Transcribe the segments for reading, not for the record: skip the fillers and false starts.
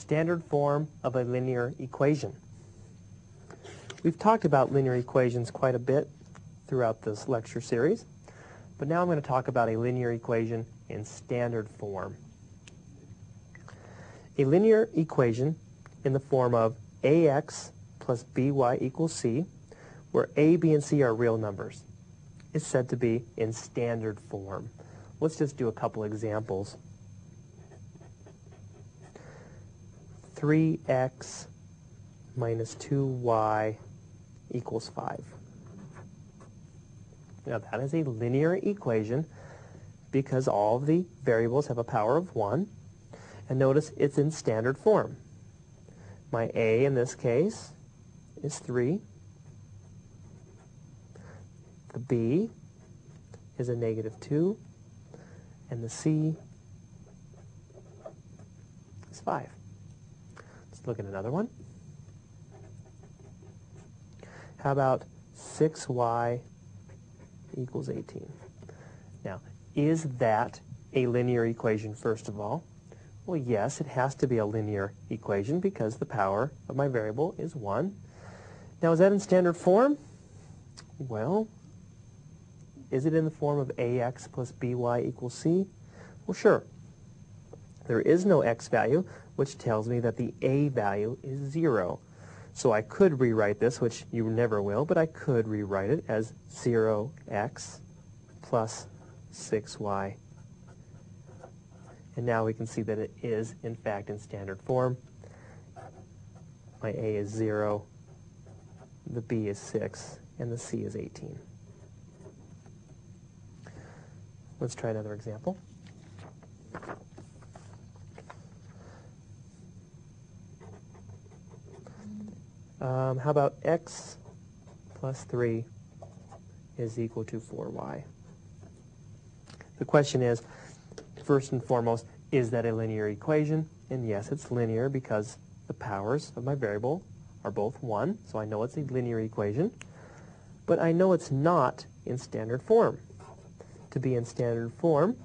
Standard form of a linear equation. We've talked about linear equations quite a bit throughout this lecture series, but now I'm going to talk about a linear equation in standard form. A linear equation in the form of ax plus by equals c, where a, b, and c are real numbers, is said to be in standard form. Let's just do a couple examples. 3x minus 2y equals 5. Now that is a linear equation because all of the variables have a power of 1. And notice it's in standard form. My a in this case is 3. The b is a negative 2. And the c is 5. Let's look at another one. How about 6y equals 18? Now, is that a linear equation, first of all? Well, yes, it has to be a linear equation because the power of my variable is 1. Now, is that in standard form? Well, is it in the form of ax plus by equals c? Well, sure. There is no x value, which tells me that the a value is 0. So I could rewrite this, which you never will, but I could rewrite it as 0x plus 6y. And now we can see that it is, in fact, in standard form. My a is 0, the b is 6, and the c is 18. Let's try another example. How about x plus 3 is equal to 4y? The question is, first and foremost, is that a linear equation? And yes, it's linear because the powers of my variable are both 1, so I know it's a linear equation. But I know it's not in standard form. To be in standard form,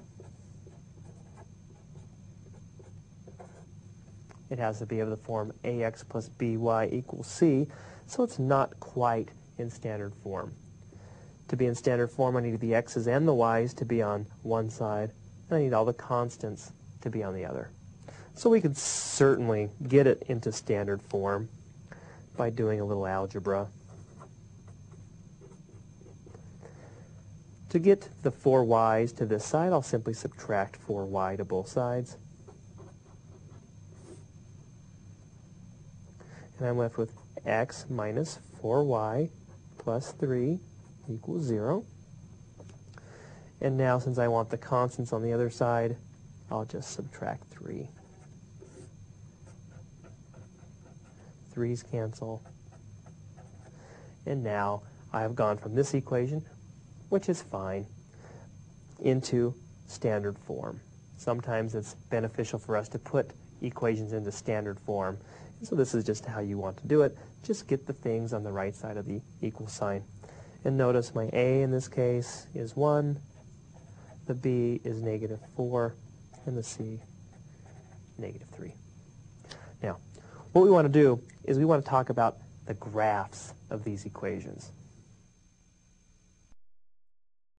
it has to be of the form ax plus by equals c, so it's not quite in standard form. To be in standard form, I need the x's and the y's to be on one side, and I need all the constants to be on the other. So we could certainly get it into standard form by doing a little algebra. To get the 4y's to this side, I'll simply subtract 4y to both sides. And I'm left with x minus 4y plus 3 equals 0. And now, since I want the constants on the other side, I'll just subtract 3. 3's cancel. And now I have gone from this equation, which is fine, into standard form. Sometimes it's beneficial for us to put equations into standard form. So this is just how you want to do it. Just get the things on the right side of the equal sign. And notice my a in this case is 1, the b is negative 4, and the c negative 3. Now, what we want to do is we want to talk about the graphs of these equations.